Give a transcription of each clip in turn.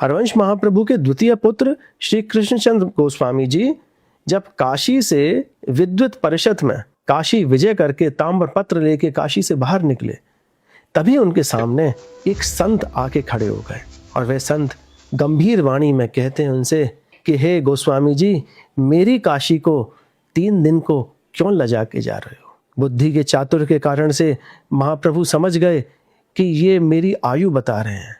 हरवंश महाप्रभु के द्वितीय पुत्र श्री कृष्णचंद्र गोस्वामी जी जब काशी से विद्वत परिषद में काशी विजय करके ताम्र पत्र लेके काशी से बाहर निकले, तभी उनके सामने एक संत आके खड़े हो गए और वह संत गंभीर वाणी में कहते हैं उनसे कि हे गोस्वामी जी, मेरी काशी को 3 दिन को क्यों लजा के जा रहे हो? बुद्धि के चातुर्य के कारण से महाप्रभु समझ गए कि ये मेरी आयु बता रहे हैं।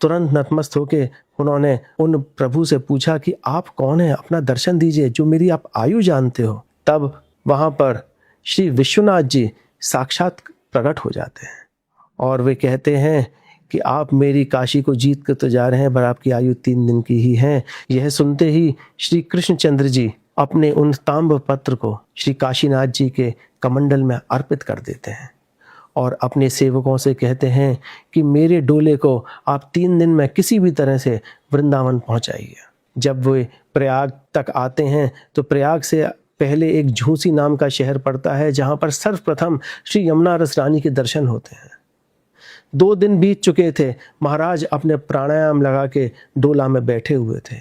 तुरंत नतमस्त होके उन्होंने उन प्रभु से पूछा कि आप कौन हैं, अपना दर्शन दीजिए जो मेरी आप आयु जानते हो। तब वहाँ पर श्री विश्वनाथ जी साक्षात प्रकट हो जाते हैं और वे कहते हैं कि आप मेरी काशी को जीत कर तो जा रहे हैं, पर आपकी आयु 3 दिन की ही है। यह सुनते ही श्री कृष्णचंद्र जी अपने उन ताम्र पत्र को श्री काशीनाथ जी के कमंडल में अर्पित कर देते हैं और अपने सेवकों से कहते हैं कि मेरे डोले को आप 3 दिन में किसी भी तरह से वृंदावन पहुंचाइए। जब वे प्रयाग तक आते हैं तो प्रयाग से पहले एक झूसी नाम का शहर पड़ता है, जहां पर सर्वप्रथम श्री यमुना रस रानी के दर्शन होते हैं। 2 दिन बीत चुके थे, महाराज अपने प्राणायाम लगा के डोला में बैठे हुए थे।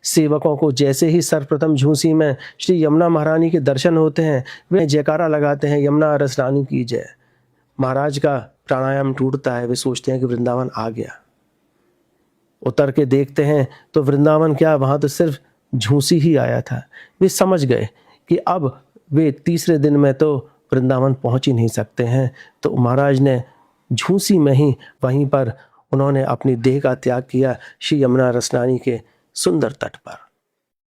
सेवकों को जैसे ही सर्वप्रथम झूसी में श्री यमुना महारानी के दर्शन होते हैं, वे जयकारा लगाते हैं, यमुना रस रानी की जय। महाराज का प्राणायाम टूटता है, वे सोचते हैं कि वृंदावन आ गया। उतर के देखते हैं तो वृंदावन क्या, वहां तो सिर्फ झूसी ही आया था। वे समझ गए कि अब वे तीसरे दिन में तो वृंदावन पहुंच ही नहीं सकते हैं। तो महाराज ने झूसी में ही वहीं पर उन्होंने अपनी देह का त्याग किया, श्री यमुना रस रानी के सुंदर तट पर।